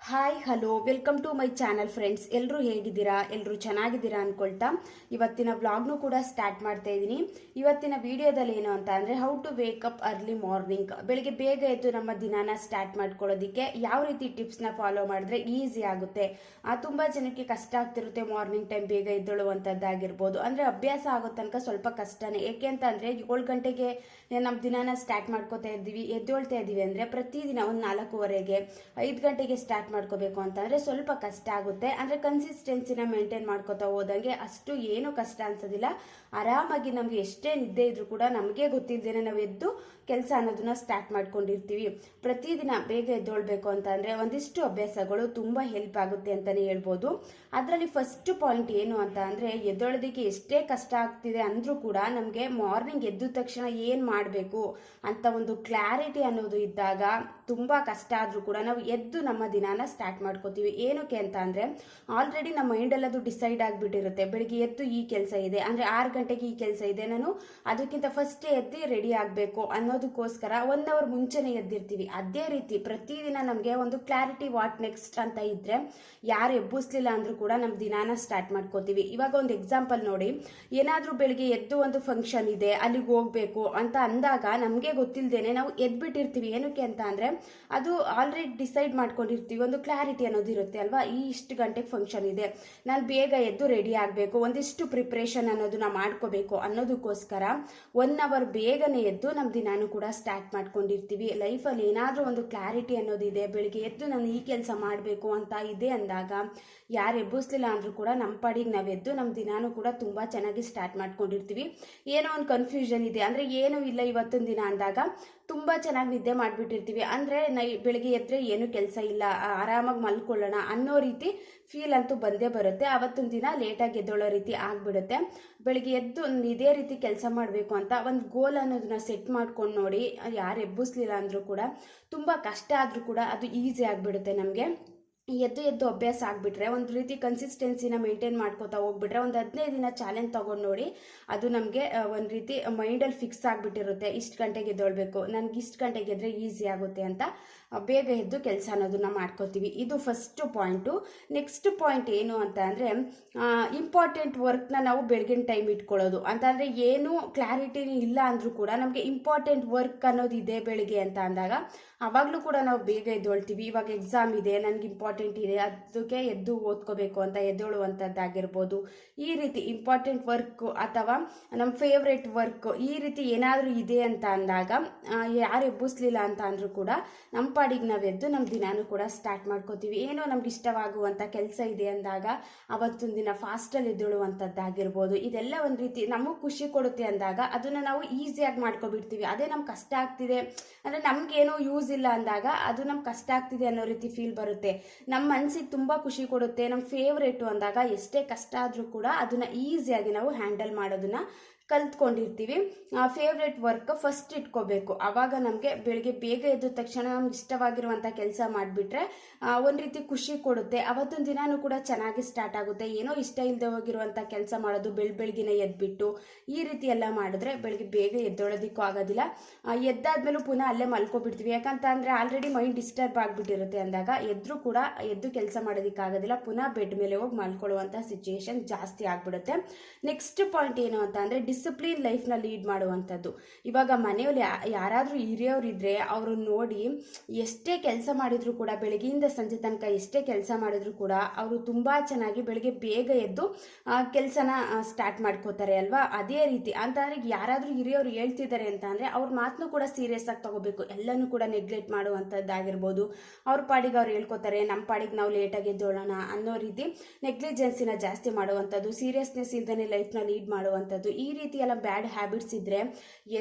Hi hello welcome to my channel friends. ಎಲ್ಲರೂ ಹೇಗಿದ್ದೀರಾ? ಎಲ್ಲರೂ ಚೆನ್ನಾಗಿದ್ದೀರಾ ಅನ್ಕೊಳ್ತಾ ಇವತ್ತಿನ ವ್ಲಾಗ್ನು ಕೂಡ ಸ್ಟಾರ್ಟ್ ಮಾಡ್ತಾ ಇದ್ದೀನಿ. ಇವತ್ತಿನ ವಿಡಿಯೋದಲ್ಲಿ ಏನು ಅಂತ ಅಂದರೆ how to wake up early morning. ಬೆಳಿಗ್ಗೆ ಬೇಗ ಎದ್ದು ನಮ್ಮ ದಿನಾನ ಸ್ಟಾರ್ಟ್ ಮಾಡ್ಕೊಳ್ಳೋದಕ್ಕೆ ಯಾವ ರೀತಿ ಟಿಪ್ಸ್ನ ಫಾಲೋ ಮಾಡಿದ್ರೆ ಈಸಿ ಆಗುತ್ತೆ. ತುಂಬ ಜನಕ್ಕೆ ಕಷ್ಟ ಆಗ್ತಿರುತ್ತೆ ಮಾರ್ನಿಂಗ್ ಟೈಮ್ ಬೇಗ ಎದ್ದೇಳುವಂಥದ್ದಾಗಿರ್ಬೋದು. ಅಂದರೆ ಅಭ್ಯಾಸ ಆಗೋ ತನಕ ಸ್ವಲ್ಪ ಕಷ್ಟನೇ. ಏಕೆ ಅಂತ ಅಂದರೆ 7 ಗಂಟೆಗೆ ನಮ್ಮ ದಿನಾನ ಸ್ಟಾರ್ಟ್ ಮಾಡ್ಕೋತಾ ಇದ್ದೀವಿ, ಎದ್ದೇಳ್ತಾ ಇದ್ದೀವಿ ಅಂದರೆ ಪ್ರತಿದಿನ ಒಂದು 4:15 5 ಗಂಟೆಗೆ ಸ್ಟಾರ್ಟ್ ಮಾಡ್ಕೋಬೇಕು ಅಂತಂದ್ರೆ ಸ್ವಲ್ಪ ಕಷ್ಟ ಆಗುತ್ತೆ. ಅಂದ್ರೆ ಕನ್ಸಿಸ್ಟೆನ್ಸಿನ ಮೇಂಟೈನ್ ಮಾಡ್ಕೋತಾ ಹೋದಂಗೆ ಅಷ್ಟು ಏನು ಕಷ್ಟ ಅನ್ಸೋದಿಲ್ಲ. ಆರಾಮಾಗಿ ನಮ್ಗೆ ಎಷ್ಟೇ ನಿದ್ದೆ ಇದ್ರೂ ಕೂಡ ನಮಗೆ ಗೊತ್ತಿಲ್ಲದೇನೆ ನಾವು ಎದ್ದು ಕೆಲಸ ಅನ್ನೋದನ್ನ ಸ್ಟಾರ್ಟ್ ಮಾಡ್ಕೊಂಡಿರ್ತೀವಿ. ಪ್ರತಿದಿನ ಬೇಗ ಎದ್ದೊಳ್ಬೇಕು ಅಂತ ಅಂದ್ರೆ ಒಂದಿಷ್ಟು ಅಭ್ಯಾಸಗಳು ತುಂಬಾ ಹೆಲ್ಪ್ ಆಗುತ್ತೆ ಅಂತಾನೆ ಹೇಳ್ಬೋದು. ಅದರಲ್ಲಿ ಫಸ್ಟ್ ಪಾಯಿಂಟ್ ಏನು ಅಂತ ಅಂದ್ರೆ ಎದ್ದೊಳೋದಕ್ಕೆ ಎಷ್ಟೇ ಕಷ್ಟ ಆಗ್ತಿದೆ ಅಂದ್ರೂ ಕೂಡ ನಮಗೆ ಮಾರ್ನಿಂಗ್ ಎದ್ದ ತಕ್ಷಣ ಏನ್ ಮಾಡಬೇಕು ಅಂತ ಒಂದು ಕ್ಲಾರಿಟಿ ಅನ್ನೋದು ಇದ್ದಾಗ ತುಂಬಾ ಕಷ್ಟ ಆದ್ರೂ ಕೂಡ ನಾವು ಎದ್ದು ನಮ್ಮ ದಿನಾನ ಸ್ಟಾರ್ಟ್ ಮಾಡ್ಕೋತೀವಿ. ಏನಕ್ಕೆ ಅಂತ ಅಂದ್ರೆ ಆಲ್ರೆಡಿ ನಮ್ಮ ಮೈಂಡ್ ಅಲ್ಲಿ ಅದು ಡಿಸೈಡ್ ಆಗಿಬಿಟ್ಟಿರುತ್ತೆ. ಬೆಳಿಗ್ಗೆ ಎದ್ದು ಈ ಕೆಲಸ ಇದೆ ಅಂದ್ರೆ 6 ಗಂಟೆಗೆ ಈ ಕೆಲಸ ಇದೆ, ನಾನು ಅದಕ್ಕಿಂತ ಫಸ್ಟ್ ಎದ್ದು ರೆಡಿ ಆಗಬೇಕು ಅನ್ನೋದಕ್ಕೋಸ್ಕರ 1 ಅವರ್ ಮುಂಚೆನೆ ಎದ್ದಿರ್ತೀವಿ. ಅದೇ ರೀತಿ ಪ್ರತಿದಿನ ನಮಗೆ ಒಂದು ಕ್ಲಾರಿಟಿ ವಾಟ್ ನೆಕ್ಸ್ಟ್ ಅಂತ ಇದ್ರೆ ಯಾರು ಎಬ್ಬಿಸ್ಲಿಲ್ಲ ಅಂದ್ರೂ ಕೂಡ ನಮ್ಮ ದಿನಾನ ಸ್ಟಾರ್ಟ್ ಮಾಡ್ಕೋತೀವಿ. ಇವಾಗ ಒಂದು ಎಕ್ಸಾಂಪಲ್ ನೋಡಿ, ಏನಾದ್ರೂ ಬೆಳಿಗ್ಗೆ ಎದ್ದು ಒಂದು ಫಂಕ್ಷನ್ ಇದೆ ಅಲ್ಲಿಗೆ ಹೋಗ್ಬೇಕು ಅಂತ ಅಂದಾಗ ನಮಗೆ ಗೊತ್ತಿಲ್ಲದೇನೆ ನಾವು ಎದ್ಬಿಟ್ಟಿರ್ತೀವಿ. ಏನಕ್ಕೆ ಅಂತ ಅಂದ್ರೆ ಅದು ಆಲ್ರೆಡಿ ಡಿಸೈಡ್ ಮಾಡ್ಕೊಂಡಿರ್ತೀವಿ. ಒಂದು ಕ್ಲಾರಿಟಿ ಅನ್ನೋದು ಇರುತ್ತೆ ಅಲ್ವಾ, ಈ ಇಷ್ಟು ಗಂಟೆಗೆ ಫಂಕ್ಷನ್ ಇದೆ, ನಾನು ಬೇಗ ಎದ್ದು ರೆಡಿ ಆಗಬೇಕು, ಒಂದಿಷ್ಟು ಪ್ರಿಪ್ರೇಷನ್ ಅನ್ನೋದನ್ನ ಮಾಡ್ಕೋಬೇಕು ಅನ್ನೋದಕ್ಕೋಸ್ಕರ 1 ಅವರ್ ಬೇಗನೆ ಎದ್ದು ನಮ್ಮ ದಿನಾನು ಕೂಡ ಸ್ಟಾರ್ಟ್ ಮಾಡ್ಕೊಂಡಿರ್ತೀವಿ. ಲೈಫಲ್ಲಿ ಏನಾದರೂ ಒಂದು ಕ್ಲಾರಿಟಿ ಅನ್ನೋದಿದೆ, ಬೆಳಿಗ್ಗೆ ಎದ್ದು ನಾನು ಈ ಕೆಲಸ ಮಾಡಬೇಕು ಅಂತ ಇದೆ ಅಂದಾಗ ಯಾರು ಎಬ್ಬಿಸ್ಲಿಲ್ಲ ಅಂದ್ರೂ ಕೂಡ ನಮ್ಮ ಪಾಡಿಗೆ ನಾವು ಎದ್ದು ನಮ್ಮ ದಿನಾನು ಕೂಡ ತುಂಬ ಚೆನ್ನಾಗಿ ಸ್ಟಾರ್ಟ್ ಮಾಡ್ಕೊಂಡಿರ್ತೀವಿ. ಏನೋ ಒಂದು ಕನ್ಫ್ಯೂಷನ್ ಇದೆ ಅಂದರೆ ಏನೂ ಇಲ್ಲ ಇವತ್ತಿನ ದಿನ ಅಂದಾಗ ತುಂಬ ಚೆನ್ನಾಗಿ ನಿದ್ದೆ ಮಾಡಿಬಿಟ್ಟಿರ್ತೀವಿ. ಅಂದರೆ ಬೆಳಿಗ್ಗೆ ಎದ್ದರೆ ಏನು ಕೆಲಸ ಇಲ್ಲ, ಆರಾಮಾಗಿ ಮಲ್ಕೊಳ್ಳೋಣ ಅನ್ನೋ ರೀತಿ ಫೀಲ್ ಅಂತೂ ಬಂದೇ ಬರುತ್ತೆ. ಅವತ್ತಿನ ದಿನ ಲೇಟಾಗಿ ಎದ್ದೊಳ್ಳೋ ರೀತಿ ಆಗಿಬಿಡುತ್ತೆ. ಬೆಳಿಗ್ಗೆ ಎದ್ದು ಇದೇ ರೀತಿ ಕೆಲಸ ಮಾಡಬೇಕು ಅಂತ ಒಂದು ಗೋಲ್ ಅನ್ನೋದನ್ನ ಸೆಟ್ ಮಾಡ್ಕೊಂಡು ನೋಡಿ, ಯಾರು ಎಬ್ಬಿಸ್ಲಿಲ್ಲ ಅಂದರೂ ಕೂಡ ತುಂಬ ಕಷ್ಟ ಆದರೂ ಕೂಡ ಅದು ಈಸಿ ಆಗಿಬಿಡುತ್ತೆ. ನಮಗೆ ಎದ್ದು ಅಭ್ಯಾಸ ಆಗಿಬಿಟ್ರೆ ಒಂದು ರೀತಿ ಕನ್ಸಿಸ್ಟೆನ್ಸಿನ ಮೇಂಟೈನ್ ಮಾಡ್ಕೋತಾ ಹೋಗ್ಬಿಟ್ರೆ ಒಂದು 15 ದಿನ ಚಾಲೆಂಜ್ ತೊಗೊಂಡು ನೋಡಿ, ಅದು ನಮಗೆ ಒಂದು ರೀತಿ ಮೈಂಡಲ್ಲಿ ಫಿಕ್ಸ್ ಆಗಿಬಿಟ್ಟಿರುತ್ತೆ. ಇಷ್ಟು ಗಂಟೆಗೆ ಎದ್ದೊಳ್ಬೇಕು, ನನಗೆ ಇಷ್ಟು ಗಂಟೆಗೆ ಎದ್ರೆ ಈಸಿ ಆಗುತ್ತೆ ಅಂತ ಬೇಗ ಎದ್ದು ಕೆಲಸ ಅನ್ನೋದನ್ನ ಮಾಡ್ಕೋತೀವಿ. ಇದು ಫಸ್ಟ್ ಪಾಯಿಂಟು. ನೆಕ್ಸ್ಟ್ ಪಾಯಿಂಟ್ ಏನು ಅಂತ ಅಂದರೆ ಇಂಪಾರ್ಟೆಂಟ್ ವರ್ಕ್ನ ನಾವು ಬೆಳಗಿನ ಟೈಮ್ ಇಟ್ಕೊಳ್ಳೋದು. ಅಂತಂದರೆ ಏನು ಕ್ಲಾರಿಟಿ ಇಲ್ಲ ಅಂದರೂ ಕೂಡ ನಮಗೆ ಇಂಪಾರ್ಟೆಂಟ್ ವರ್ಕ್ ಅನ್ನೋದು ಇದೆ ಬೆಳಿಗ್ಗೆ ಅಂತ ಅಂದಾಗ ಅವಾಗಲೂ ಕೂಡ ನಾವು ಬೇಗ ಎದ್ದೊಳ್ತೀವಿ. ಇವಾಗ ಎಕ್ಸಾಮ್ ಇದೆ, ನನಗೆ ಇಂಪಾರ್ಟೆಂಟ್ ಇದೆ, ಅದಕ್ಕೆ ಎದ್ದು ಓದ್ಕೋಬೇಕು ಅಂತ ಎದ್ದೇಳುವಂಥದ್ದಾಗಿರ್ಬೋದು. ಈ ರೀತಿ ಇಂಪಾರ್ಟೆಂಟ್ ವರ್ಕ್ ಅಥವಾ ನಮ್ಮ ಫೇವ್ರೆಟ್ ವರ್ಕ್ ಈ ರೀತಿ ಏನಾದರೂ ಇದೆ ಅಂತ ಅಂದಾಗ ಯಾರು ಎಬ್ಬಿಸ್ಲಿಲ್ಲ ಅಂತ ಅಂದರೂ ಕೂಡ ನಮ್ಮ ಪಾಡಿಗೆ ನಾವು ಎದ್ದು ನಮ್ಮ ದಿನಾನು ಕೂಡ ಸ್ಟಾರ್ಟ್ ಮಾಡ್ಕೋತೀವಿ. ಏನೋ ನಮ್ಗೆ ಇಷ್ಟವಾಗುವಂಥ ಕೆಲಸ ಇದೆ ಅಂದಾಗ ಅವತ್ತೊಂದು ದಿನ ಫಾಸ್ಟಲ್ಲಿ ಎದ್ದೇಳುವಂಥದ್ದಾಗಿರ್ಬೋದು. ಇದೆಲ್ಲ ಒಂದು ರೀತಿ ನಮಗೆ ಖುಷಿ ಕೊಡುತ್ತೆ ಅಂದಾಗ ಅದನ್ನು ನಾವು ಈಸಿಯಾಗಿ ಮಾಡ್ಕೊಬಿಡ್ತೀವಿ. ಅದೇ ನಮ್ಗೆ ಕಷ್ಟ ಆಗ್ತಿದೆ ಅಂದರೆ ನಮಗೇನೋ ಯೂಸ್ ಇಲ್ಲ ಅಂದಾಗ ಅದು ನಮ್ಗೆ ಕಷ್ಟ ಆಗ್ತಿದೆ ಅನ್ನೋ ರೀತಿ ಫೀಲ್ ಬರುತ್ತೆ. ನಮ್ಮ ಮನಸ್ಸಿಗೆ ತುಂಬ ಖುಷಿ ಕೊಡುತ್ತೆ. ನಮ್ಮ ಫೇವ್ರೇಟು ಅಂದಾಗ ಎಷ್ಟೇ ಕಷ್ಟ ಆದರೂ ಕೂಡ ಅದನ್ನು ಈಸಿಯಾಗಿ ನಾವು ಹ್ಯಾಂಡಲ್ ಮಾಡೋದನ್ನ ಕಲ್ತ್ಕೊಂಡಿರ್ತೀವಿ. ಫೇವ್ರೇಟ್ ವರ್ಕ್ ಫಸ್ಟ್ ಇಟ್ಕೋಬೇಕು. ಆವಾಗ ನಮಗೆ ಬೆಳಿಗ್ಗೆ ಬೇಗ ಎದ್ದ ತಕ್ಷಣ ನಮ್ಗೆ ಇಷ್ಟವಾಗಿರುವಂಥ ಕೆಲಸ ಮಾಡಿಬಿಟ್ರೆ ಒಂದು ರೀತಿ ಖುಷಿ ಕೊಡುತ್ತೆ. ಅವತ್ತೊಂದು ದಿನಾನು ಕೂಡ ಚೆನ್ನಾಗಿ ಸ್ಟಾರ್ಟ್ ಆಗುತ್ತೆ. ಏನೋ ಇಷ್ಟ ಇಲ್ಲದೆ ಹೋಗಿರುವಂಥ ಕೆಲಸ ಮಾಡೋದು ಬೆಳಗ್ಗೆನೆ ಎದ್ಬಿಟ್ಟು ಈ ರೀತಿ ಎಲ್ಲ ಮಾಡಿದ್ರೆ ಬೆಳಿಗ್ಗೆ ಬೇಗ ಎದ್ದೊಳೋದಕ್ಕೂ ಆಗೋದಿಲ್ಲ. ಎದ್ದಾದ್ಮೇಲೂ ಪುನಃ ಅಲ್ಲೇ ಮಲ್ಕೊಬಿಡ್ತೀವಿ. ಯಾಕಂತ ಅಂದರೆ ಆಲ್ರೆಡಿ ಮೈಂಡ್ ಡಿಸ್ಟರ್ಬ್ ಆಗಿಬಿಟ್ಟಿರುತ್ತೆ ಅಂದಾಗ ಎದ್ದು ಕೂಡ ಎದ್ದು ಕೆಲಸ ಮಾಡೋದಕ್ಕಾಗೋದಿಲ್ಲ. ಪುನಃ ಬೆಡ್ ಮೇಲೆ ಹೋಗಿ ಮಲ್ಕೊಳ್ಳುವಂಥ ಸಿಚುಯೇಷನ್ ಜಾಸ್ತಿ ಆಗಿಬಿಡುತ್ತೆ. ನೆಕ್ಸ್ಟ್ ಪಾಯಿಂಟ್ ಏನು ಅಂತ ಅಂದರೆ ಡಿಸಿಪ್ಲಿನ್ ಲೈಫ್ನ ಲೀಡ್ ಮಾಡುವಂಥದ್ದು. ಇವಾಗ ಮನೆಯಲ್ಲಿ ಯಾರಾದರೂ ಹಿರಿಯವರು ಇದ್ದರೆ ಅವರು ನೋಡಿ ಎಷ್ಟೇ ಕೆಲಸ ಮಾಡಿದ್ರು ಕೂಡ ಬೆಳಗ್ಗೆಯಿಂದ ಸಂಜೆ ತನಕ ಎಷ್ಟೇ ಕೆಲಸ ಮಾಡಿದ್ರು ಕೂಡ ಅವರು ತುಂಬ ಚೆನ್ನಾಗಿ ಬೆಳಗ್ಗೆ ಬೇಗ ಎದ್ದು ಕೆಲಸನ ಸ್ಟಾರ್ಟ್ ಮಾಡ್ಕೋತಾರೆ ಅಲ್ವಾ. ಅದೇ ರೀತಿ ಅಂತಂದರೆ ಯಾರಾದರೂ ಹಿರಿಯವರು ಹೇಳ್ತಿದ್ದಾರೆ ಅಂತ ಅಂದರೆ ಅವ್ರ ಮಾತನ್ನು ಕೂಡ ಸೀರಿಯಸ್ ಆಗಿ ತಗೋಬೇಕು. ಎಲ್ಲನೂ ಕೂಡ ನೆಗ್ಲೆಕ್ಟ್ ಮಾಡುವಂಥದ್ದಾಗಿರ್ಬೋದು. ಅವ್ರ ಪಾಡಿಗೆ ಅವ್ರು ಹೇಳ್ಕೊತಾರೆ, ನಮ್ಮ ಪಾಡಿಗೆ ನಾವು ಲೇಟಾಗಿ ಎದ್ದೋಳೋಣ ಅನ್ನೋ ರೀತಿ ನೆಗ್ಲಿಜೆನ್ಸಿನ ಜಾಸ್ತಿ ಮಾಡುವಂಥದ್ದು, ಸೀರಿಯಸ್ನೆಸ್ ಇಲ್ದೇ ಲೈಫ್ನ ಲೀಡ್ ಮಾಡುವಂಥದ್ದು, ಈ ರೀತಿ ಎಲ್ಲ ಬ್ಯಾಡ್ ಹ್ಯಾಬಿಟ್ಸ್ ಇದ್ದರೆ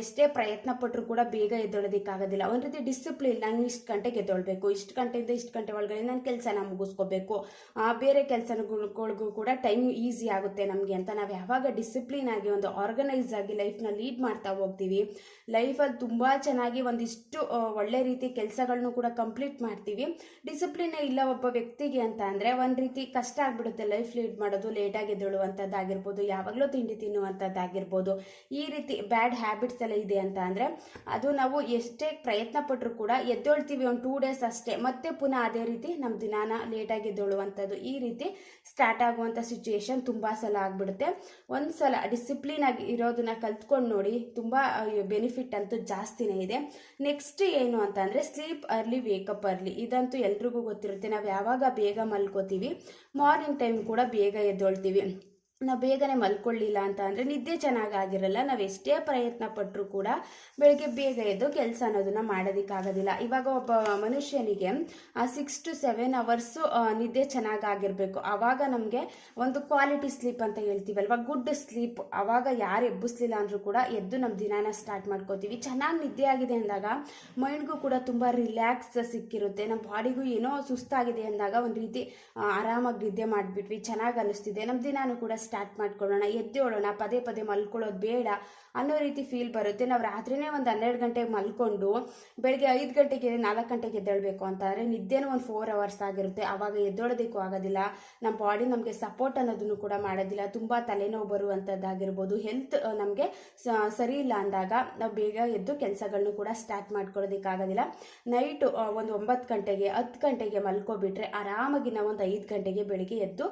ಎಷ್ಟೇ ಪ್ರಯತ್ನ ಪಟ್ಟರು ಕೂಡ ಬೇಗ ಎದ್ದೊಳೋದಕ್ಕಾಗೋದಿಲ್ಲ. ಒಂದು ರೀತಿ ಡಿಸಿಪ್ಲಿನ್, ನಾನು ಇಷ್ಟು ಗಂಟೆಗೆ ಎದ್ದೊಳ್ಬೇಕು, ಇಷ್ಟು ಗಂಟೆಯಿಂದ ಇಷ್ಟು ಗಂಟೆ ಒಳಗಡೆ ನನ್ನ ಕೆಲಸನ ಮುಗಿಸ್ಕೋಬೇಕು, ಬೇರೆ ಕೆಲಸಗಳಿಗೂ ಕೂಡ ಟೈಮ್ ಈಸಿ ಆಗುತ್ತೆ ನಮಗೆ ಅಂತ ನಾವು ಯಾವಾಗ ಡಿಸಿಪ್ಲಿನ್ ಆಗಿ ಒಂದು ಆರ್ಗನೈಸ್ ಆಗಿ ಲೈಫ್ನ ಲೀಡ್ ಮಾಡ್ತಾ ಹೋಗ್ತೀವಿ, ಲೈಫಲ್ಲಿ ತುಂಬ ಚೆನ್ನಾಗಿ ಒಂದಿಷ್ಟು ಒಳ್ಳೆ ರೀತಿ ಕೆಲಸಗಳನ್ನು ಕೂಡ ಕಂಪ್ಲೀಟ್ ಮಾಡ್ತೀವಿ. ಡಿಸಿಪ್ಲಿನ್ ಇಲ್ಲ ಒಬ್ಬ ವ್ಯಕ್ತಿಗೆ ಅಂತ ಅಂದರೆ ಒಂದು ರೀತಿ ಕಷ್ಟ ಆಗ್ಬಿಡುತ್ತೆ ಲೈಫ್ ಲೀಡ್ ಮಾಡೋದು. ಲೇಟಾಗಿ ಎದ್ದೇಳುವಂಥದ್ದಾಗಿರ್ಬೋದು, ಯಾವಾಗಲೂ ತಿಂಡಿ ತಿನ್ನುವಂಥದ್ದಾಗಿರ್ಬೋದು, ಆಗಿರ್ಬೋದು, ಈ ರೀತಿ ಬ್ಯಾಡ್ ಹ್ಯಾಬಿಟ್ಸ್ ಎಲ್ಲ ಇದೆ ಅಂತ ಅಂದರೆ ಅದು ನಾವು ಎಷ್ಟೇ ಪ್ರಯತ್ನ ಪಟ್ಟರು ಕೂಡ ಎದ್ದೇಳ್ತೀವಿ ಒಂದು 2 ಡೇಸ್ ಅಷ್ಟೇ, ಮತ್ತೆ ಪುನಃ ಅದೇ ರೀತಿ ನಮ್ಮ ದಿನಾನ ಲೇಟಾಗಿ ಎದ್ದೇಳುವಂಥದ್ದು, ಈ ರೀತಿ ಸ್ಟಾರ್ಟ್ ಆಗುವಂಥ ಸಿಚುಯೇಷನ್ ತುಂಬ ಸಲ ಆಗಿಬಿಡುತ್ತೆ. ಒಂದು ಸಲ ಡಿಸಿಪ್ಲಿನ್ ಆಗಿ ಇರೋದನ್ನ ಕಲ್ತ್ಕೊಂಡು ನೋಡಿ, ತುಂಬ ಬೆನಿಫಿಟ್ ಅಂತೂ ಜಾಸ್ತಿನೇ ಇದೆ. ನೆಕ್ಸ್ಟ್ ಏನು ಅಂತ ಅಂದರೆ ಸ್ಲೀಪ್ ಅರ್ಲಿ ವೇಕಪ್ ಅರ್ಲಿ. ಇದಂತೂ ಎಲ್ರಿಗೂ ಗೊತ್ತಿರುತ್ತೆ. ನಾವು ಯಾವಾಗ ಬೇಗ ಮಲ್ಕೋತೀವಿ, ಮಾರ್ನಿಂಗ್ ಟೈಮ್ ಕೂಡ ಬೇಗ ಎದ್ದೇಳ್ತೀವಿ. ನಾವು ಬೇಗನೆ ಮಲ್ಕೊಳ್ಳಿಲ್ಲ ಅಂತ ಅಂದರೆ ನಿದ್ದೆ ಚೆನ್ನಾಗಾಗಿರಲ್ಲ. ನಾವು ಎಷ್ಟೇ ಪ್ರಯತ್ನ ಪಟ್ಟರೂ ಕೂಡ ಬೆಳಗ್ಗೆ ಬೇಗ ಎದ್ದು ಕೆಲಸ ಅನ್ನೋದನ್ನ ಮಾಡೋದಕ್ಕಾಗೋದಿಲ್ಲ. ಇವಾಗ ಒಬ್ಬ ಮನುಷ್ಯನಿಗೆ 6 to 7 hours ನಿದ್ದೆ ಚೆನ್ನಾಗಾಗಿರ್ಬೇಕು. ಆವಾಗ ನಮಗೆ ಒಂದು ಕ್ವಾಲಿಟಿ ಸ್ಲೀಪ್ ಅಂತ ಹೇಳ್ತೀವಲ್ವ, ಗುಡ್ ಸ್ಲೀಪ್. ಆವಾಗ ಯಾರು ಎಬ್ಬಿಸ್ಲಿಲ್ಲ ಅಂದರೂ ಕೂಡ ಎದ್ದು ನಮ್ಮ ದಿನಾನ ಸ್ಟಾರ್ಟ್ ಮಾಡ್ಕೋತೀವಿ. ಚೆನ್ನಾಗಿ ನಿದ್ದೆ ಆಗಿದೆ ಅಂದಾಗ ಮೈಂಡ್ಗೂ ಕೂಡ ತುಂಬ ರಿಲ್ಯಾಕ್ಸ್ ಸಿಕ್ಕಿರುತ್ತೆ. ನಮ್ಮ ಬಾಡಿಗೂ ಏನೋ ಸುಸ್ತಾಗಿದೆ ಅಂದಾಗ ಒಂದು ರೀತಿ ಆರಾಮಾಗಿ ನಿದ್ದೆ ಮಾಡಿಬಿಟ್ವಿ, ಚೆನ್ನಾಗಿ ಅನ್ನಿಸ್ತಿದೆ, ನಮ್ಮ ದಿನಾನು ಕೂಡ ಸ್ಟಾರ್ಟ್ ಮಾಡ್ಕೊಳ್ಳೋಣ, ಎದ್ದೇಳೋಣ, ಪದೇ ಪದೇ ಮಲ್ಕೊಳ್ಳೋದು ಬೇಡ ಅನ್ನೋ ರೀತಿ ಫೀಲ್ ಬರುತ್ತೆ. ನಾವು ರಾತ್ರಿನೇ ಒಂದು 12 ಗಂಟೆಗೆ ಮಲ್ಕೊಂಡು ಬೆಳಗ್ಗೆ 5 ಗಂಟೆಗೆ 4 ಗಂಟೆಗೆ ಎದ್ದೇಳಬೇಕು ಅಂತಂದರೆ ನಿದ್ದೆನೂ ಒಂದು 4 hours ಆಗಿರುತ್ತೆ. ಆವಾಗ ಎದ್ದೇಳೋದಕ್ಕೂ ಆಗೋದಿಲ್ಲ, ನಮ್ಮ ಬಾಡಿ ನಮಗೆ ಸಪೋರ್ಟ್ ಅನ್ನೋದನ್ನು ಕೂಡ ಮಾಡೋದಿಲ್ಲ, ತುಂಬ ತಲೆನೋವು ಬರುವಂಥದ್ದಾಗಿರ್ಬೋದು. ಹೆಲ್ತ್ ನಮಗೆ ಸರಿ ಇಲ್ಲ ಅಂದಾಗ ನಾವು ಬೇಗ ಎದ್ದು ಕೆಲಸಗಳನ್ನು ಕೂಡ ಸ್ಟಾರ್ಟ್ ಮಾಡ್ಕೊಳ್ಳೋದಕ್ಕಾಗೋದಿಲ್ಲ. ನೈಟು ಒಂದು 9 ಗಂಟೆಗೆ 10 ಗಂಟೆಗೆ ಮಲ್ಕೊಬಿಟ್ರೆ ಆರಾಮಾಗಿ ನಾವು ಒಂದು 5 ಗಂಟೆಗೆ ಬೆಳಿಗ್ಗೆ ಎದ್ದು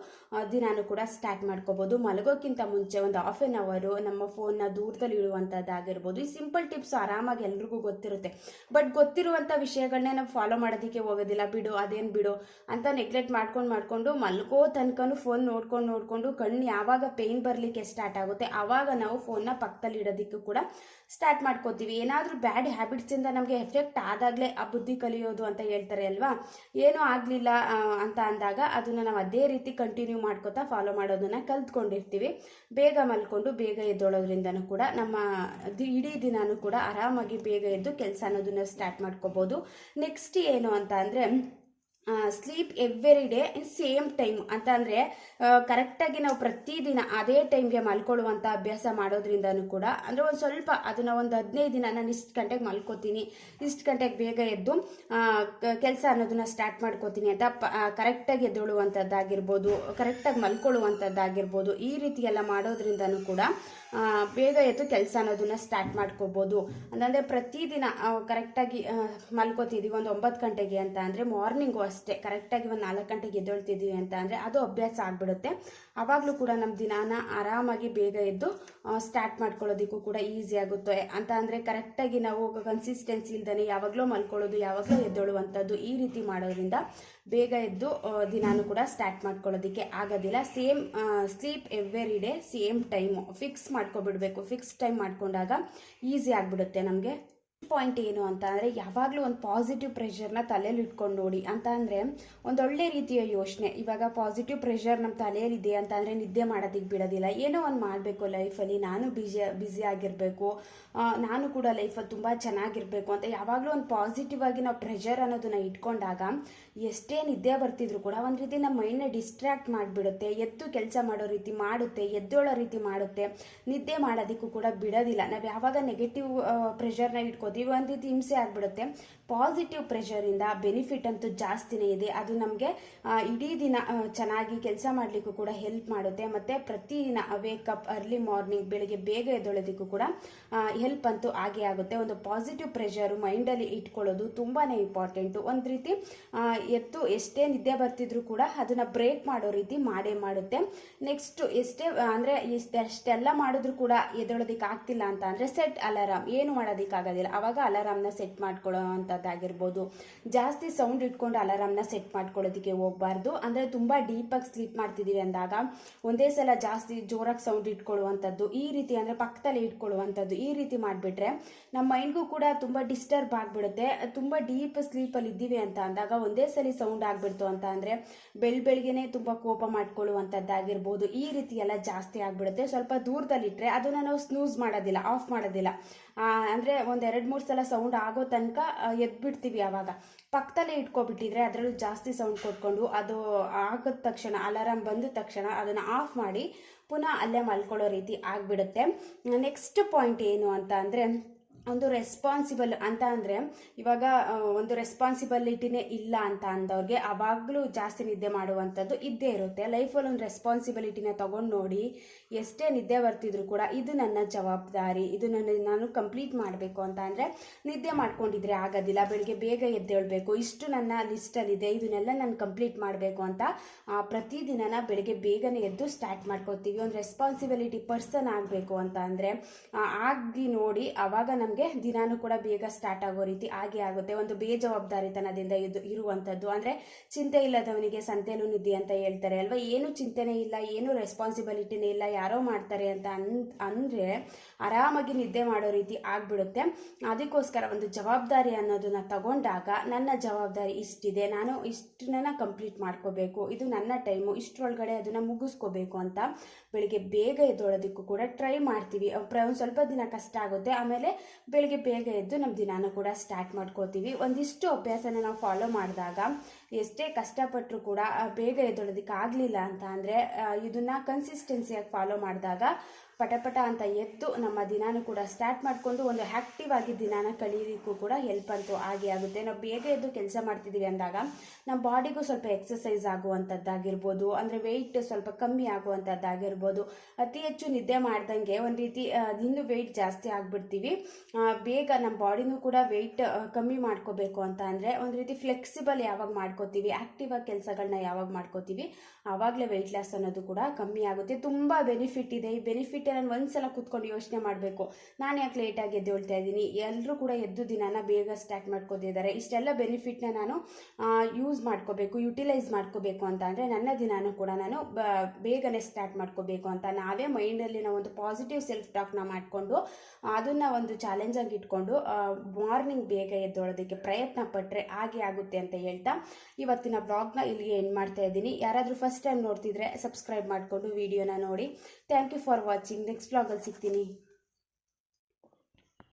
ದಿನಾನು ಕೂಡ ಸ್ಟಾರ್ಟ್ ಮಾಡ್ಕೋಬೋದು. ಮಲಗೋಕ್ಕಿಂತ ಮುಂಚೆ ಒಂದು 1/2 hour ನಮ್ಮ ಫೋನ್ನ ದೂರದಲ್ಲಿ ಇಡುವಂಥದ್ದಾಗಿರ್ಬೋದು. ಈ ಸಿಂಪಲ್ ಟಿಪ್ಸ್ ಆರಾಮಾಗಿ ಎಲ್ರಿಗೂ ಗೊತ್ತಿರುತ್ತೆ. ಬಟ್ ಗೊತ್ತಿರುವಂಥ ವಿಷಯಗಳನ್ನೇ ನಾವು ಫಾಲೋ ಮಾಡೋದಕ್ಕೆ ಹೋಗೋದಿಲ್ಲ. ಬಿಡು ಅದೇನು ಬಿಡು ಅಂತ ನೆಗ್ಲೆಕ್ಟ್ ಮಾಡ್ಕೊಂಡು ಮಲ್ಗೋ ತನಕನೂ ಫೋನ್ ನೋಡ್ಕೊಂಡು ಕಣ್ಣು ಯಾವಾಗ ಪೇಯ್ನ್ ಬರಲಿಕ್ಕೆ ಸ್ಟಾರ್ಟ್ ಆಗುತ್ತೆ ಆವಾಗ ನಾವು ಫೋನ್ನ ಪಕ್ಕದಲ್ಲಿ ಇಡೋದಕ್ಕೂ ಕೂಡ ಸ್ಟಾರ್ಟ್ ಮಾಡ್ಕೋತೀವಿ. ಏನಾದರೂ ಬ್ಯಾಡ್ ಹ್ಯಾಬಿಟ್ಸಿಂದ ನಮಗೆ ಎಫೆಕ್ಟ್ ಆದಾಗಲೇ ಆ ಬುದ್ಧಿ ಕಲಿಯೋದು ಅಂತ ಹೇಳ್ತಾರೆ ಅಲ್ವಾ. ಏನೂ ಆಗಲಿಲ್ಲ ಅಂತ ಅಂದಾಗ ಅದನ್ನು ನಾವು ಅದೇ ರೀತಿ ಕಂಟಿನ್ಯೂ ಮಾಡ್ಕೋತಾ ಫಾಲೋ ಮಾಡೋದನ್ನು ಕಲ್ತ್ಕೊಂಡಿರ್ತೀವಿ. ಬೇಗ ಮಲ್ಕೊಂಡು ಬೇಗ ಎದ್ದೋಳೋದ್ರಿಂದನೂ ಕೂಡ ನಮ್ಮ ಇಡೀ ದಿನಾನು ಕೂಡ ಆರಾಮಾಗಿ ಬೇಗ ಎದ್ದು ಕೆಲಸ ಅನ್ನೋದನ್ನ ಸ್ಟಾರ್ಟ್ ಮಾಡ್ಕೋಬೋದು. ನೆಕ್ಸ್ಟ್ ಏನು ಅಂತ ಅಂದರೆ sleep every day in same time ಅಂತ ಅಂದರೆ ಕರೆಕ್ಟಾಗಿ ನಾವು ಪ್ರತಿದಿನ ಅದೇ ಟೈಮ್ಗೆ ಮಲ್ಕೊಳ್ಳುವಂಥ ಅಭ್ಯಾಸ ಮಾಡೋದ್ರಿಂದನೂ ಕೂಡ ಅಂದರೆ ಒಂದು ಸ್ವಲ್ಪ ಅದನ್ನು ಒಂದು 15 ದಿನ ನಾನು ಇಷ್ಟು ಗಂಟೆಗೆ ಮಲ್ಕೋತೀನಿ, ಇಷ್ಟು ಗಂಟೆಗೆ ಬೇಗ ಎದ್ದು ಕೆಲಸ ಅನ್ನೋದನ್ನ ಸ್ಟಾರ್ಟ್ ಮಾಡ್ಕೋತೀನಿ ಅಂತ ಕರೆಕ್ಟಾಗಿ ಎದ್ದೇಳುವಂಥದ್ದಾಗಿರ್ಬೋದು, ಕರೆಕ್ಟಾಗಿ ಮಲ್ಕೊಳ್ಳುವಂಥದ್ದಾಗಿರ್ಬೋದು. ಈ ರೀತಿ ಎಲ್ಲ ಮಾಡೋದ್ರಿಂದನೂ ಕೂಡ ಬೇಗ ಎದ್ದು ಕೆಲಸ ಅನ್ನೋದನ್ನ ಸ್ಟಾರ್ಟ್ ಮಾಡ್ಕೋಬೋದು. ಅಂದರೆ ಪ್ರತಿದಿನ ಕರೆಕ್ಟಾಗಿ ಮಲ್ಕೋತಿದ್ದೀವಿ ಒಂದು 9 ಗಂಟೆಗೆ ಅಂತ ಅಂದರೆ ಮಾರ್ನಿಂಗು ಅಷ್ಟೇ ಕರೆಕ್ಟಾಗಿ ಒಂದು 4 ಗಂಟೆಗೆ ಎದ್ದೇಳ್ತಿದ್ದೀವಿ ಅಂತ ಅಂದರೆ ಅದು ಅಭ್ಯಾಸ ಆಗಿಬಿಡುತ್ತೆ. ಆವಾಗಲೂ ಕೂಡ ನಮ್ಮ ದಿನಾನ ಆರಾಮಾಗಿ ಬೇಗ ಎದ್ದು ಸ್ಟಾರ್ಟ್ ಮಾಡ್ಕೊಳ್ಳೋದಕ್ಕೂ ಕೂಡ ಈಸಿ ಆಗುತ್ತೆ. ಅಂತ ಅಂದರೆ ಕರೆಕ್ಟಾಗಿ ನಾವು ಕನ್ಸಿಸ್ಟೆನ್ಸಿ ಇಲ್ದೇ ಯಾವಾಗಲೂ ಮಲ್ಕೊಳ್ಳೋದು ಯಾವಾಗಲೂ ಎದ್ದೇಳುವಂಥದ್ದು ಈ ರೀತಿ ಮಾಡೋದ್ರಿಂದ ಬೇಗ ಎದ್ದು ದಿನಾನು ಕೂಡ ಸ್ಟಾರ್ಟ್ ಮಾಡ್ಕೊಳ್ಳೋದಕ್ಕೆ ಆಗೋದಿಲ್ಲ. Same sleep every day same time fix ಮಾಡ್ಕೊಬಿಡ್ಬೇಕು. ಫಿಕ್ಸ್ ಟೈಮ್ ಮಾಡ್ಕೊಂಡಾಗ ಈಸಿ ಆಗಿಬಿಡುತ್ತೆ ನಮಗೆ. ಪಾಯಿಂಟ್ ಏನು ಅಂತ ಅಂದರೆ ಯಾವಾಗಲೂ ಒಂದು ಪಾಸಿಟಿವ್ ಪ್ರೆಷರ್ನ ತಲೆಯಲ್ಲಿ ಇಟ್ಕೊಂಡು ನೋಡಿ. ಅಂತ ಅಂದರೆ ಒಂದೊಳ್ಳೆ ರೀತಿಯ ಯೋಚನೆ. ಇವಾಗ ಪಾಸಿಟಿವ್ ಪ್ರೆಷರ್ ನಮ್ಮ ತಲೆಯಲ್ಲಿದೆ ಅಂತ ಅಂದರೆ ನಿದ್ದೆ ಮಾಡೋದಕ್ಕೆ ಬಿಡೋದಿಲ್ಲ. ಏನೋ ಒಂದು ಮಾಡಬೇಕು ಲೈಫಲ್ಲಿ, ನಾನು ಬ್ಯುಸಿ ಆಗಿರಬೇಕು, ನಾನು ಕೂಡ ಲೈಫಲ್ಲಿ ತುಂಬ ಚೆನ್ನಾಗಿರಬೇಕು ಅಂತ ಯಾವಾಗಲೂ ಒಂದು ಪಾಸಿಟಿವ್ ಆಗಿ ನಾವು ಪ್ರೆಷರ್ ಅನ್ನೋದನ್ನ ಇಟ್ಕೊಂಡಾಗ ಎಷ್ಟೇ ನಿದ್ದೆ ಬರ್ತಿದ್ರು ಕೂಡ ಒಂದು ರೀತಿ ನಮ್ಮ ಮೈಂಡ್ನ ಡಿಸ್ಟ್ರ್ಯಾಕ್ಟ್ ಮಾಡಿಬಿಡುತ್ತೆ, ಎದ್ದು ಕೆಲಸ ಮಾಡೋ ರೀತಿ ಮಾಡುತ್ತೆ, ಎದ್ದೇಳೋ ರೀತಿ ಮಾಡುತ್ತೆ, ನಿದ್ದೆ ಮಾಡೋದಕ್ಕೂ ಕೂಡ ಬಿಡೋದಿಲ್ಲ. ನಾವು ಯಾವಾಗ ನೆಗೆಟಿವ್ ಪ್ರೆಷರ್ನ ಇಟ್ಕೋತೀವಿ ಒಂದು ರೀತಿ ಹಿಂಸೆ ಆಗಿಬಿಡುತ್ತೆ. ಪಾಸಿಟಿವ್ ಪ್ರೆಷರಿಂದ ಬೆನಿಫಿಟ್ ಅಂತೂ ಜಾಸ್ತಿನೇ ಇದೆ. ಅದು ನಮಗೆ ಇಡೀ ದಿನ ಚೆನ್ನಾಗಿ ಕೆಲಸ ಮಾಡಲಿಕ್ಕೂ ಕೂಡ ಹೆಲ್ಪ್ ಮಾಡುತ್ತೆ. ಮತ್ತು ಪ್ರತಿದಿನ ವೇಕಪ್ ಅರ್ಲಿ ಮಾರ್ನಿಂಗ್ ಬೆಳಗ್ಗೆ ಬೇಗ ಎದ್ದೇಳೋದಕ್ಕೂ ಕೂಡ ಹೆಲ್ಪ್ ಅಂತೂ ಆಗೇ ಆಗುತ್ತೆ. ಒಂದು ಪಾಸಿಟಿವ್ ಪ್ರೆಷರು ಮೈಂಡಲ್ಲಿ ಇಟ್ಕೊಳ್ಳೋದು ತುಂಬಾ ಇಂಪಾರ್ಟೆಂಟು. ಒಂದು ರೀತಿ ಎತ್ತು ಎಷ್ಟೇ ನಿದ್ದೆ ಬರ್ತಿದ್ರು ಕೂಡ ಅದನ್ನು ಬ್ರೇಕ್ ಮಾಡೋ ರೀತಿ ಮಾಡೇ ಮಾಡುತ್ತೆ. ನೆಕ್ಸ್ಟ್ ಎಷ್ಟೇ ಅಂದರೆ ಎಷ್ಟೆಲ್ಲ ಮಾಡಿದ್ರು ಕೂಡ ಎದ್ದೇಳೋದಕ್ಕೆ ಆಗ್ತಿಲ್ಲ ಅಂತ ಅಂದರೆ ಸೆಟ್ ಅಲಾರಾಮ್. ಏನು ಮಾಡೋದಕ್ಕಾಗೋದಿಲ್ಲ ಆವಾಗ ಅಲಾರಾಮ್ನ ಸೆಟ್ ಮಾಡ್ಕೊಳ್ಳೋ ಅಂಥದ್ದಾಗಿರ್ಬೋದು. ಜಾಸ್ತಿ ಸೌಂಡ್ ಇಟ್ಕೊಂಡು ಅಲಾರಾಮ್ನ ಸೆಟ್ ಮಾಡ್ಕೊಳ್ಳೋದಕ್ಕೆ ಹೋಗಬಾರ್ದು. ಅಂದರೆ ತುಂಬ ಡೀಪಾಗಿ ಸ್ಲೀಪ್ ಮಾಡ್ತಿದ್ದೀವಿ ಅಂದಾಗ ಒಂದೇ ಸಲ ಜಾಸ್ತಿ ಜೋರಾಗಿ ಸೌಂಡ್ ಇಟ್ಕೊಳ್ಳುವಂಥದ್ದು, ಈ ರೀತಿ ಅಂದರೆ ಪಕ್ಕದಲ್ಲಿ ಇಟ್ಕೊಳ್ಳುವಂಥದ್ದು, ಈ ರೀತಿ ಮಾಡಿಬಿಟ್ರೆ ನಮ್ಮ ಮೈಂಡ್ಗೂ ಕೂಡ ತುಂಬ ಡಿಸ್ಟರ್ಬ್ ಆಗಿಬಿಡುತ್ತೆ. ತುಂಬ ಡೀಪ್ ಸ್ಲೀಪಲ್ಲಿ ಇದ್ದೀವಿ ಅಂತ ಅಂದಾಗ ಒಂದೇ ಸಲ ಸೌಂಡ್ ಆಗಿಬಿಡ್ತು ಅಂತ ಅಂದರೆ ಬೆಳಗ್ಗೆನೇ ತುಂಬ ಕೋಪ ಮಾಡ್ಕೊಳ್ಳುವಂಥದ್ದಾಗಿರ್ಬೋದು. ಈ ರೀತಿ ಎಲ್ಲ ಜಾಸ್ತಿ ಆಗಿಬಿಡುತ್ತೆ. ಸ್ವಲ್ಪ ದೂರದಲ್ಲಿಟ್ಟರೆ ಅದನ್ನು ನಾವು ಸ್ನೂಸ್ ಮಾಡೋದಿಲ್ಲ, ಆಫ್ ಮಾಡೋದಿಲ್ಲ. ಅಂದರೆ ಒಂದು 2-3 ಸಲ ಸೌಂಡ್ ಆಗೋ ತನಕ ಎದ್ಬಿಡ್ತೀವಿ. ಆವಾಗ ಪಕ್ಕದಲ್ಲೇ ಇಟ್ಕೊಬಿಟ್ಟಿದ್ರೆ ಅದರಲ್ಲೂ ಜಾಸ್ತಿ ಸೌಂಡ್ ಕೊಟ್ಕೊಂಡು ಅದು ಆಗದ ತಕ್ಷಣ ಅಲಾರಾಮ್ ಬಂದ ತಕ್ಷಣ ಅದನ್ನು ಆಫ್ ಮಾಡಿ ಪುನಃ ಅಲ್ಲೇ ಮಲ್ಕೊಳ್ಳೋ ರೀತಿ ಆಗಿಬಿಡುತ್ತೆ. ನೆಕ್ಸ್ಟ್ ಪಾಯಿಂಟ್ ಏನು ಅಂತ ಅಂದರೆ ಒಂದು ರೆಸ್ಪಾನ್ಸಿಬಲ್ ಅಂತ ಅಂದರೆ ಇವಾಗ ಒಂದು ರೆಸ್ಪಾನ್ಸಿಬಿಲಿಟಿನೇ ಇಲ್ಲ ಅಂತ ಅಂದವ್ರಿಗೆ ಆವಾಗಲೂ ಜಾಸ್ತಿ ನಿದ್ದೆ ಮಾಡುವಂಥದ್ದು ಇದ್ದೇ ಇರುತ್ತೆ. ಲೈಫಲ್ಲಿ ಒಂದು ರೆಸ್ಪಾನ್ಸಿಬಿಲಿಟಿನ ತೊಗೊಂಡು ನೋಡಿ, ಎಷ್ಟೇ ನಿದ್ದೆ ಬರ್ತಿದ್ರು ಕೂಡ ಇದು ನನ್ನ ಜವಾಬ್ದಾರಿ, ಇದು ನಾನು ಕಂಪ್ಲೀಟ್ ಮಾಡಬೇಕು ಅಂತ ಅಂದರೆ ನಿದ್ದೆ ಮಾಡ್ಕೊಂಡಿದ್ರೆ ಆಗೋದಿಲ್ಲ. ಬೆಳಿಗ್ಗೆ ಬೇಗ ಎದ್ದೇಳಬೇಕು, ಇಷ್ಟು ನನ್ನ ಲಿಸ್ಟಲ್ಲಿದೆ, ಇದನ್ನೆಲ್ಲ ನಾನು ಕಂಪ್ಲೀಟ್ ಮಾಡಬೇಕು ಅಂತ ಪ್ರತಿದಿನ ಬೆಳಿಗ್ಗೆ ಬೇಗನೆ ಎದ್ದು ಸ್ಟಾರ್ಟ್ ಮಾಡ್ಕೋತೀವಿ. ಒಂದು ರೆಸ್ಪಾನ್ಸಿಬಿಲಿಟಿ ಪರ್ಸನ್ ಆಗಬೇಕು ಅಂತ ಅಂದರೆ ಆಗಿ ನೋಡಿ, ಆವಾಗ ನಮಗೆ ದಿನಾನು ಕೂಡ ಬೇಗ ಸ್ಟಾರ್ಟ್ ಆಗೋ ರೀತಿ ಆಗೇ ಆಗುತ್ತೆ. ಒಂದು ಬೇಜವಾಬ್ದಾರಿತನದಿಂದ ಇರುವಂಥದ್ದು ಅಂದರೆ ಚಿಂತೆ ಇಲ್ಲದವನಿಗೆ ಸಂತೆಲೂ ನಿದ್ದೆ ಅಂತ ಹೇಳ್ತಾರೆ ಅಲ್ವಾ. ಏನು ಚಿಂತೆನೇ ಇಲ್ಲ, ಏನು ರೆಸ್ಪಾನ್ಸಿಬಿಲಿಟಿನೇ ಇಲ್ಲ, ಯಾರೋ ಮಾಡ್ತಾರೆ ಅಂತ ಅಂದರೆ ಆರಾಮಾಗಿ ನಿದ್ದೆ ಮಾಡೋ ರೀತಿ ಆಗಿಬಿಡುತ್ತೆ. ಅದಕ್ಕೋಸ್ಕರ ಒಂದು ಜವಾಬ್ದಾರಿ ಅನ್ನೋದನ್ನ ತಗೊಂಡಾಗ ನನ್ನ ಜವಾಬ್ದಾರಿ ಇಷ್ಟಿದೆ, ನಾನು ಇಷ್ಟನ್ನ ಕಂಪ್ಲೀಟ್ ಮಾಡ್ಕೋಬೇಕು, ಇದು ನನ್ನ ಟೈಮು, ಇಷ್ಟರೊಳಗಡೆ ಅದನ್ನು ಮುಗಿಸ್ಕೋಬೇಕು ಅಂತ ಬೆಳಿಗ್ಗೆ ಬೇಗ ಎದ್ದೋಳೋದಕ್ಕೂ ಕೂಡ ಟ್ರೈ ಮಾಡ್ತೀವಿ. ಒಂದು ಸ್ವಲ್ಪ ದಿನ ಕಷ್ಟ ಆಗುತ್ತೆ, ಆಮೇಲೆ ಬೆಳಿಗ್ಗೆ ಬೇಗ ಎದ್ದು ನಮ್ಮ ದಿನಾನು ಕೂಡ ಸ್ಟಾರ್ಟ್ ಮಾಡ್ಕೋತೀವಿ. ಒಂದಿಷ್ಟು ಅಭ್ಯಾಸನ ನಾವು ಫಾಲೋ ಮಾಡಿದಾಗ ಎಷ್ಟೇ ಕಷ್ಟಪಟ್ಟರು ಕೂಡ ಬೇಗ ಎದ್ದೊಳೋದಕ್ಕೆ ಆಗಲಿಲ್ಲ ಅಂತ ಅಂದರೆ ಇದನ್ನು ಕನ್ಸಿಸ್ಟೆನ್ಸಿಯಾಗಿ ಫಾಲೋ ಮಾಡಿದಾಗ ಪಟಪಟ ಅಂತ ಎದ್ದು ನಮ್ಮ ದಿನಾನು ಕೂಡ ಸ್ಟಾರ್ಟ್ ಮಾಡಿಕೊಂಡು ಒಂದು ಆ್ಯಕ್ಟಿವ್ ಆಗಿ ದಿನಾನ ಕಳೀಲಿಕ್ಕೂ ಕೂಡ ಹೆಲ್ಪ್ ಅಂತೂ ಆಗೇ ಆಗುತ್ತೆ. ನಾವು ಬೇಗ ಎದ್ದು ಕೆಲಸ ಮಾಡ್ತಿದ್ದೀವಿ ಅಂದಾಗ ನಮ್ಮ ಬಾಡಿಗೂ ಸ್ವಲ್ಪ ಎಕ್ಸಸೈಸ್ ಆಗುವಂಥದ್ದಾಗಿರ್ಬೋದು, ಅಂದರೆ ವೆಯ್ಟ್ ಸ್ವಲ್ಪ ಕಮ್ಮಿ ಆಗುವಂಥದ್ದಾಗಿರ್ಬೋದು. ಅತಿ ಹೆಚ್ಚು ನಿದ್ದೆ ಮಾಡ್ದಂಗೆ ಒಂದು ರೀತಿ ಇನ್ನೂ ವೆಯ್ಟ್ ಜಾಸ್ತಿ ಆಗಿಬಿಡ್ತೀವಿ. ಬೇಗ ನಮ್ಮ ಬಾಡಿನೂ ಕೂಡ ವೆಯ್ಟ್ ಕಮ್ಮಿ ಮಾಡ್ಕೋಬೇಕು ಅಂತ ಅಂದರೆ ಒಂದು ರೀತಿ ಫ್ಲೆಕ್ಸಿಬಲ್ ಯಾವಾಗ ಮಾಡ್ಕೋತೀವಿ, ಆ್ಯಕ್ಟಿವ್ ಆಗಿ ಕೆಲಸಗಳನ್ನ ಯಾವಾಗ ಮಾಡ್ಕೋತೀವಿ ಆವಾಗಲೇ ವೆಯ್ಟ್ ಲಾಸ್ ಅನ್ನೋದು ಕೂಡ ಕಮ್ಮಿ ಆಗುತ್ತೆ. ತುಂಬ ಬೆನಿಫಿಟ್ ಇದೆ. ಈ ಬೆನಿಫಿಟ್ ನಾನು ಒಂದ್ಸಲ ಕೂತ್ಕೊಂಡು ಯೋಚನೆ ಮಾಡಬೇಕು, ನಾನು ಯಾಕೆ ಲೇಟಾಗಿ ಎದ್ದೇಳ್ತಾ ಇದ್ದೀನಿ, ಎಲ್ಲರೂ ಕೂಡ ಎದ್ದು ದಿನಾನ ಬೇಗ ಸ್ಟಾರ್ಟ್ ಮಾಡ್ಕೋತಿದ್ದಾರೆ, ಇಷ್ಟೆಲ್ಲ ಬೆನಿಫಿಟ್ನ ನಾನು ಯೂಸ್ ಮಾಡ್ಕೋಬೇಕು, ಯುಟಿಲೈಸ್ ಮಾಡ್ಕೋಬೇಕು ಅಂತ ಅಂದರೆ ನನ್ನ ದಿನಾನು ಕೂಡ ನಾನು ಬೇಗನೆ ಸ್ಟಾರ್ಟ್ ಮಾಡ್ಕೋಬೇಕು ಅಂತ ನಾವೇ ಮೈಂಡಲ್ಲಿ ನಾವು ಒಂದು ಪಾಸಿಟಿವ್ ಸೆಲ್ಫ್ ಟಾಕ್ನ ಮಾಡಿಕೊಂಡು ಅದನ್ನು ಒಂದು ಚಾಲೆಂಜಾಗಿ ಇಟ್ಕೊಂಡು ಮಾರ್ನಿಂಗ್ ಬೇಗ ಎದ್ದೋಳೋದಕ್ಕೆ ಪ್ರಯತ್ನ ಪಟ್ಟರೆ ಹಾಗೆ ಆಗುತ್ತೆ ಅಂತ ಹೇಳ್ತಾ ಇವತ್ತಿನ ಬ್ಲಾಗ್ನ ಇಲ್ಲಿಗೆ ಎಂಡ್ ಮಾಡ್ತಾ ಇದ್ದೀನಿ. ಯಾರಾದರೂ ಫಸ್ಟ್ ಟೈಮ್ ನೋಡ್ತಿದ್ರೆ ಸಬ್ಸ್ಕ್ರೈಬ್ ಮಾಡಿಕೊಂಡು ವಿಡಿಯೋನ ನೋಡಿ. Thank you for watching. Next ಬ್ಲಾಗಲ್ಲಿ ಸಿಗ್ತೀನಿ.